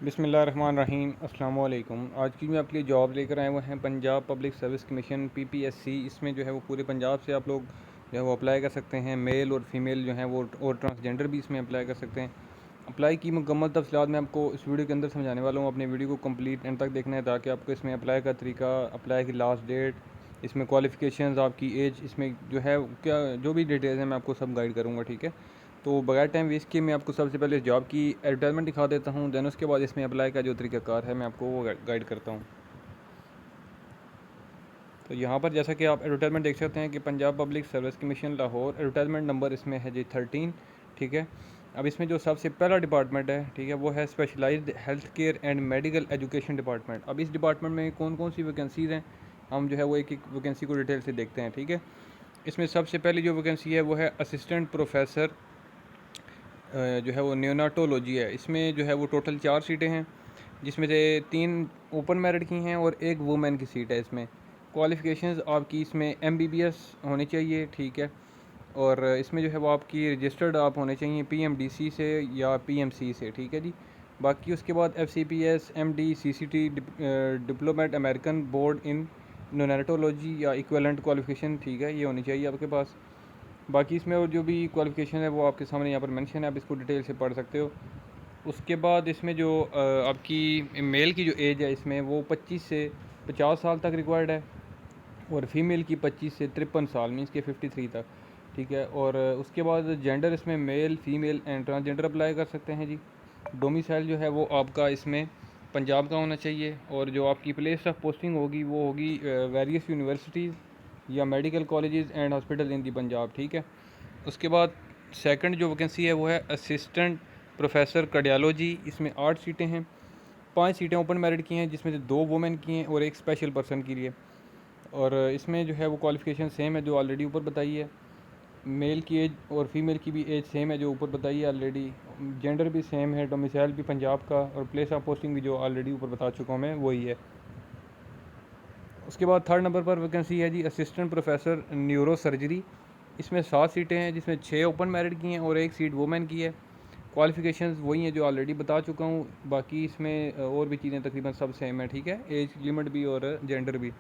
बिस्मिल्लाहिर्रहमानिर्रहीम अस्सलाम वालेकुम। आज की मैं आपके लिए जॉब लेकर आए हुए हैं Punjab public service commission PPSC. इसमें जो है वो पूरे पंजाब से आप लोग जो है वो अप्लाई कर सकते हैं। मेल और फीमेल जो हैं वो और ट्रांसजेंडर भी इसमें अप्लाई कर सकते हैं। अप्लाई की मुकम्मल तफसीलात मैं आपको इस वीडियो के अंदर समझाने वाला हूँ। अपने वीडियो को कंप्लीट एंड तक देखना है ताकि आपको इसमें अप्लाई का तरीका, अप्लाई की लास्ट डेट, इसमें क्वालिफ़िकेशंस, आपकी एज, इसमें जो है क्या जो भी डिटेल्स हैं मैं आपको सब गाइड करूँगा। ठीक है, तो बगैर टाइम वेस्ट किए मैं आपको सबसे पहले इस जॉब की एडवर्टाइजमेंट दिखा देता हूँ। देन उसके बाद इसमें अप्लाई का जो तरीकाकार है मैं आपको वो गाइड करता हूँ। तो यहाँ पर जैसा कि आप एडवर्टाइजमेंट देख सकते हैं कि Punjab public service commission Lahore, advertisement number इसमें है जी 13। ठीक है, अब इसमें जो सबसे पहला डिपार्टमेंट है, ठीक है, वो है specialised health care and medical education department. अब इस डिपार्टमेंट में कौन कौन सी वैकेंसीज़ हैं हम जो है वो एक एक वैकेंसी को डिटेल से देखते हैं। ठीक है, इसमें सबसे पहली जो वैकेंसी है वो है असिस्टेंट प्रोफेसर जो है वो न्यूनाटोलॉजी है। इसमें जो है वो टोटल 4 सीटें हैं, जिसमें से 3 ओपन मेरिट की हैं और 1 वुमेन की सीट है। इसमें क्वालिफ़िकेशंस आपकी इसमें एमबीबीएस होनी चाहिए। ठीक है, और इसमें जो है वो आपकी रजिस्टर्ड आप होने चाहिए पीएमडीसी से या पीएमसी से। ठीक है जी, बाकी उसके बाद FCPS, MD, CCT, diplomate American board in neonatology या इक्विवेलेंट क्वालिफ़िकेशन, ठीक है, ये होनी चाहिए आपके पास। बाकी इसमें और जो भी क्वालिफ़िकेशन है वो आपके सामने यहाँ पर मेंशन है, आप इसको डिटेल से पढ़ सकते हो। उसके बाद इसमें जो आपकी मेल की जो एज है इसमें वो 25 से 50 साल तक रिक्वायर्ड है, और फीमेल की 25 से 53 साल मीन्स के 53 तक। ठीक है, और उसके बाद जेंडर इसमें male, female and transgender apply कर सकते हैं जी। डोमिसाइल जो है वो आपका इसमें पंजाब का होना चाहिए, और जो आपकी प्लेस ऑफ पोस्टिंग होगी वो होगी वेरियस यूनिवर्सिटीज़ या medical colleges and hospital in the Punjab. ठीक है, उसके बाद सेकंड जो वैकेंसी है वो है असिस्टेंट प्रोफेसर कार्डियोलॉजी। इसमें 8 सीटें हैं, 5 सीटें ओपन मेरिट की हैं जिसमें से 2 वुमेन की हैं और 1 स्पेशल पर्सन के लिए। और इसमें जो है वो क्वालिफ़िकेशन सेम है जो ऑलरेडी ऊपर बताई है। मेल की एज और फीमेल की भी एज सेम है जो ऊपर बताई है ऑलरेडी। जेंडर भी सेम है, डोमिसाइल भी पंजाब का, और प्लेस ऑफ पोस्टिंग भी जो ऑलरेडी ऊपर बता चुका हूँ मैं वही है। उसके बाद थर्ड नंबर पर वैकेंसी है जी असिस्टेंट प्रोफेसर न्यूरो सर्जरी। इसमें 7 सीटें हैं जिसमें 6 ओपन मेरिट की हैं और 1 सीट वुमेन की है। क्वालिफ़िकेशंस वही हैं जो ऑलरेडी बता चुका हूँ, बाकी इसमें और भी चीज़ें तकरीबन सब सेम है। ठीक है, एज लिमिट भी और जेंडर भी।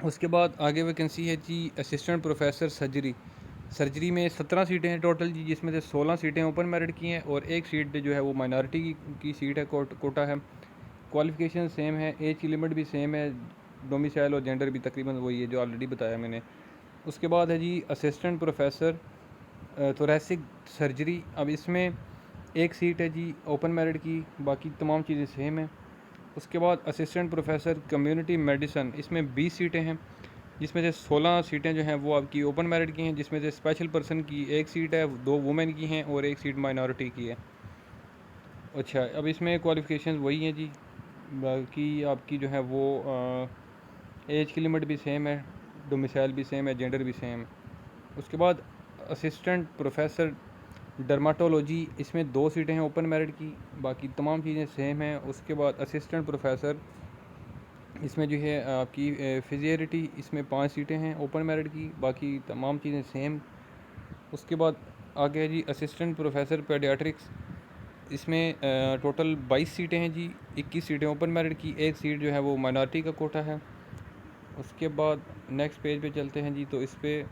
उसके बाद आगे वैकेंसी है जी असिस्टेंट प्रोफेसर सर्जरी। सर्जरी में 17 सीटें हैं टोटल जी, जिसमें से 16 सीटें ओपन मेरिट की हैं और 1 सीट जो है वो माइनॉरिटी की सीट है, कोटा है। क्वालिफ़िकेशन सेम है, एज की लिमिट भी सेम है, डोमिसाइल और जेंडर भी तकरीबन वही है जो ऑलरेडी बताया मैंने। उसके बाद है जी असिस्टेंट प्रोफेसर थोरेसिक सर्जरी। अब इसमें 1 सीट है जी ओपन मेरिट की, बाकी तमाम चीज़ें सेम हैं। उसके बाद असिस्टेंट प्रोफेसर कम्युनिटी मेडिसन, इसमें 20 सीटें हैं जिसमें से 16 सीटें जो हैं वो आपकी ओपन मेरिट की हैं, जिसमें से स्पेशल पर्सन की 1 सीट है, 2 वुमेन की हैं और 1 सीट माइनॉरिटी की है। अच्छा, अब इसमें क्वालिफ़िकेशन वही हैं जी, बाकी आपकी जो है वो एज की लिमिट भी सेम है, डोमिसाइल भी सेम है, जेंडर भी सेम है। उसके बाद असिस्टेंट प्रोफेसर डर्माटोलॉजी, इसमें 2 सीटें हैं ओपन मेरिट की, बाकी तमाम चीज़ें सेम हैं। उसके बाद असिस्टेंट प्रोफेसर इसमें जो है आपकी फिजियरिटी, इसमें 5 सीटें हैं ओपन मेरिट की, बाकी तमाम चीज़ें सेम। उसके बाद आगे है जी असिस्टेंट प्रोफेसर पेडियाट्रिक्स। इसमें टोटल 22 सीटें हैं जी, 21 सीटें ओपन मेरिट की, 1 सीट जो है वो माइनॉरिटी का कोटा है। उसके बाद नेक्स्ट पेज पे चलते हैं जी, तो इस पर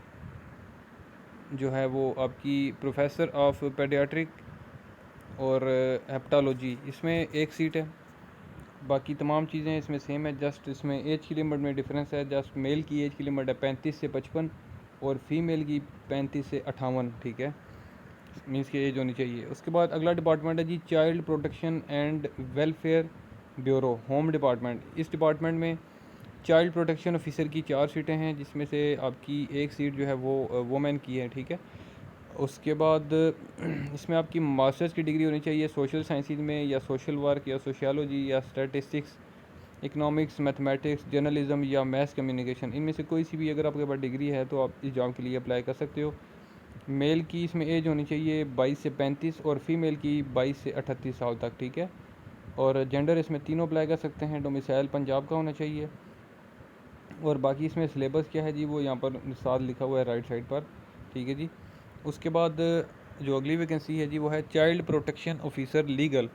जो है वो आपकी प्रोफेसर ऑफ पेडियाट्रिक और हेप्टालॉजी, इसमें 1 सीट है, बाकी तमाम चीज़ें इसमें सेम है। जस्ट इसमें एज की लिमिट में डिफरेंस है, जस्ट मेल की एज की लिमिट है 35 से 55 और फीमेल की 35 से 58। ठीक है, मीन्स की एज होनी चाहिए। उसके बाद अगला डिपार्टमेंट है जी child protection and welfare bureau, home department. इस डिपार्टमेंट में चाइल्ड प्रोटेक्शन ऑफिसर की 4 सीटें हैं, जिसमें से आपकी 1 सीट जो है वो वुमेन की है। ठीक है, उसके बाद इसमें आपकी मास्टर्स की डिग्री होनी चाहिए सोशल साइंसेज में, या सोशल वर्क, या सोशियोलॉजी, या स्टैटिस्टिक्स, इकनॉमिक्स, मैथमेटिक्स, जर्नलिज्म या मैथ कम्युनिकेशन। इनमें से कोई सी भी अगर आपके पास डिग्री है तो आप इस जॉब के लिए अप्लाई कर सकते हो। मेल की इसमें एज होनी चाहिए 22 से 35 और फीमेल की 22 से 38 साल तक। ठीक है, और जेंडर इसमें तीनों अप्लाई कर सकते हैं। डोमिसाइल पंजाब का होना चाहिए। और बाकी इसमें सिलेबस क्या है जी वो यहाँ पर साथ लिखा हुआ है राइट साइड पर। ठीक है जी, उसके बाद जो अगली वैकेंसी है जी वो है चाइल्ड प्रोटेक्शन ऑफिसर लीगल।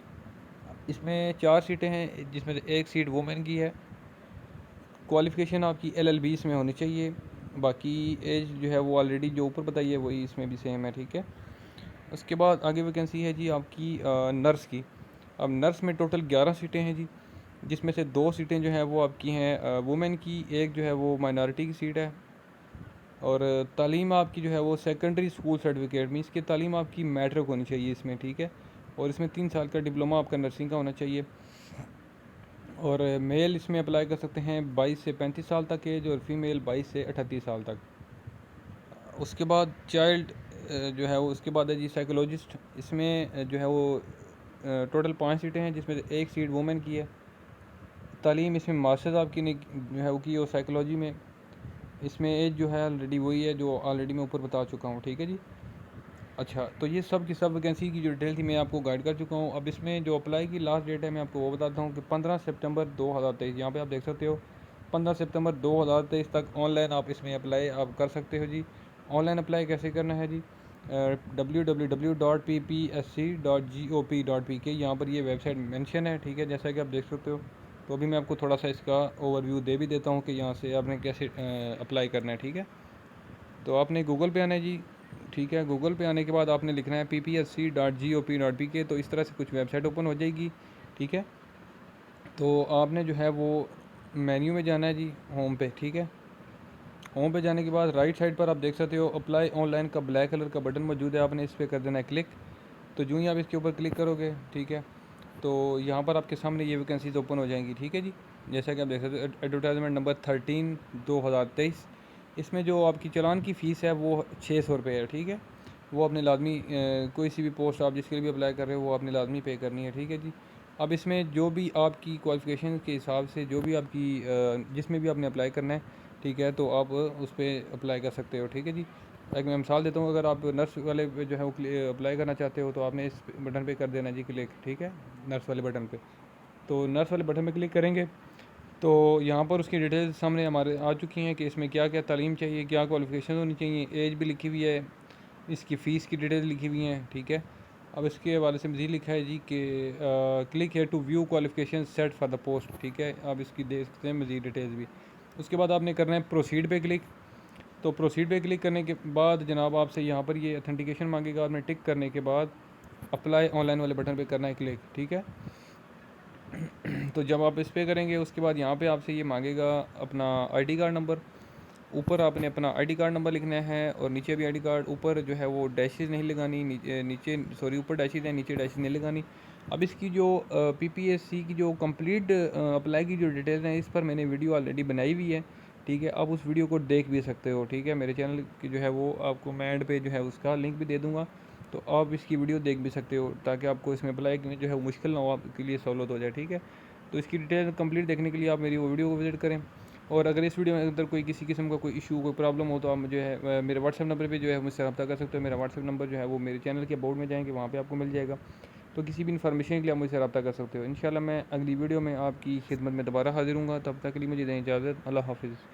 इसमें 4 सीटें हैं जिसमें से एक सीट वुमेन की है। क्वालिफ़िकेशन आपकी LLB इसमें होनी चाहिए। बाकी एज जो है वो ऑलरेडी जो ऊपर बताई है वही इसमें भी सेम है, ठीक है। उसके बाद आगे वैकेंसी है जी आपकी नर्स की। अब नर्स में टोटल 11 सीटें हैं जी, जिसमें से 2 सीटें जो हैं वो आपकी हैं वुमेन की, एक जो है वो माइनॉरिटी की सीट है। और तालीम आपकी जो है वो सेकेंडरी स्कूल सर्टिफिकेट में इसकी तालीम आपकी मैट्रिक होनी चाहिए इसमें, ठीक है। और इसमें 3 साल का डिप्लोमा आपका नर्सिंग का होना चाहिए। और मेल इसमें अप्लाई कर सकते हैं 22 से 35 साल तक एज, और फीमेल 22 से 38 साल तक। उसके बाद चाइल्ड जो है वो उसके बाद है जी साइकोलॉजिस्ट। इसमें जो है वो टोटल 5 सीटें हैं जिसमें से एक सीट वुमेन की है। तालीम इसमें मास्टर्स आपकी ने जो है वो की, और साइकोलॉजी में इसमें एज जो है ऑलरेडी वही है जो ऑलरेडी मैं ऊपर बता चुका हूँ, ठीक है जी। अच्छा, तो ये सब की सब वैकेंसी की जो डिटेल थी मैं आपको गाइड कर चुका हूँ। अब इसमें जो अप्लाई की लास्ट डेट है मैं आपको वो बताता हूँ कि 15 सितंबर 2023, यहाँ पे आप देख सकते हो 15 सितंबर 2023 तक ऑनलाइन आप इसमें अप्लाई आप कर सकते हो जी। ऑनलाइन अप्लाई कैसे करना है जी, www.ppsc.gop.pk यहाँ पर ये वेबसाइट मेंशन है, ठीक है, जैसा कि आप देख सकते हो। तो अभी मैं आपको थोड़ा सा इसका ओवरव्यू दे भी देता हूँ कि यहाँ से आपने कैसे अप्लाई करना है, ठीक है। तो आपने गूगल पे आना है जी, ठीक है। गूगल पे आने के बाद आपने लिखना है ppsc.gop.pk, तो इस तरह से कुछ वेबसाइट ओपन हो जाएगी, ठीक है। तो आपने जो है वो मेन्यू में जाना है जी, होम पे, ठीक है। होम पे जाने के बाद राइट साइड पर आप देख सकते हो अप्लाई ऑनलाइन का ब्लैक कलर का बटन मौजूद है, आपने इस पर कर देना है क्लिक। तो जो ही आप इसके ऊपर क्लिक करोगे, ठीक है, तो यहाँ पर आपके सामने ये वैकेंसीज ओपन हो जाएंगी, ठीक है जी। जैसा कि आप देख सकते हो एडवर्टाइजमेंट नंबर 13/2023। इसमें जो आपकी चालान की फ़ीस है वो 600 रुपये है, ठीक है। वो आपने लाजमी कोई सी भी पोस्ट आप जिसके लिए भी अप्लाई कर रहे हो वो आपने लाजमी पे करनी है, ठीक है जी। अब इसमें जो भी आपकी क्वालिफ़िकेशन के हिसाब से जो भी आपकी जिसमें भी आपने अप्लाई करना है, ठीक है, तो आप उस पर अप्लाई कर सकते हो, ठीक है जी। एक मैं मिसाल देता हूँ, अगर आप नर्स वाले पे जो है वो अप्लाई करना चाहते हो तो आपने इस बटन पे कर देना जी क्लिक, ठीक है, नर्स वाले बटन पे। तो नर्स वाले बटन पे क्लिक करेंगे तो यहाँ पर उसकी डिटेल्स सामने हमारे आ चुकी हैं कि इसमें क्या क्या तालीम चाहिए, क्या क्वालिफ़िकेशन होनी चाहिए, एज भी लिखी हुई है, इसकी फ़ीस की डिटेल्स लिखी हुई हैं, ठीक है। अब इसके हवाले से मज़ीद लिखा है जी कि क्लिक है to view qualification set for the post, ठीक है। आप इसकी देख सकते हैं मज़ीद डिटेल्स भी। उसके बाद आपने करना है प्रोसीड पे क्लिक। तो प्रोसीड पे क्लिक करने के बाद जनाब आपसे यहाँ पर ये अथेंटिकेशन मांगेगा, आपने टिक करने के बाद अप्लाई ऑनलाइन वाले बटन पे करना है क्लिक, ठीक है। तो जब आप इस पर करेंगे उसके बाद यहाँ पे आपसे ये मांगेगा अपना आईडी कार्ड नंबर। ऊपर आपने अपना आईडी कार्ड नंबर लिखना है और नीचे भी आईडी कार्ड, ऊपर जो है वो डैशेज नहीं लगानी, नीचे सॉरी ऊपर डैशेज है नीचे डैशेज नहीं लगानी। अब इसकी जो पीपीएससी की जो कंप्लीट अप्लाई की जो डिटेल्स हैं इस पर मैंने वीडियो ऑलरेडी बनाई हुई है, ठीक है। आप उस वीडियो को देख भी सकते हो, ठीक है। मेरे चैनल की जो है वो आपको मैं एंड पे जो है उसका लिंक भी दे दूँगा, तो आप इसकी वीडियो देख भी सकते हो ताकि आपको इसमें अप्लाई जो है वो मुश्किल ना हो, आपके लिए सहूलत हो जाए, ठीक है। तो इसकी डिटेल कंप्लीट देखने के लिए आप मेरी वो वीडियो को विजिट करें। और अगर इस वीडियो में अंदर कोई किसी किस्म का कोई इशू कोई प्रॉब्लम हो तो आप मुझे है मेरे व्हाट्सएप नंबर पे जो है मुझसे रब्ता कर सकते हो। मेरा व्हाट्सएप नंबर जो है वो मेरे चैनल के बोर्ड में जाएंगे वहाँ पे आपको मिल जाएगा। तो किसी भी इन्फॉर्मेशन के लिए आप मुझसे रब्ता कर सकते हो। इंशाल्लाह मैं अगली वीडियो में आपकी खिदमत में दोबारा हाजिर हूँगा। तब तक के लिए मुझे दें इजाज़त। अल्लाह हाफिज़।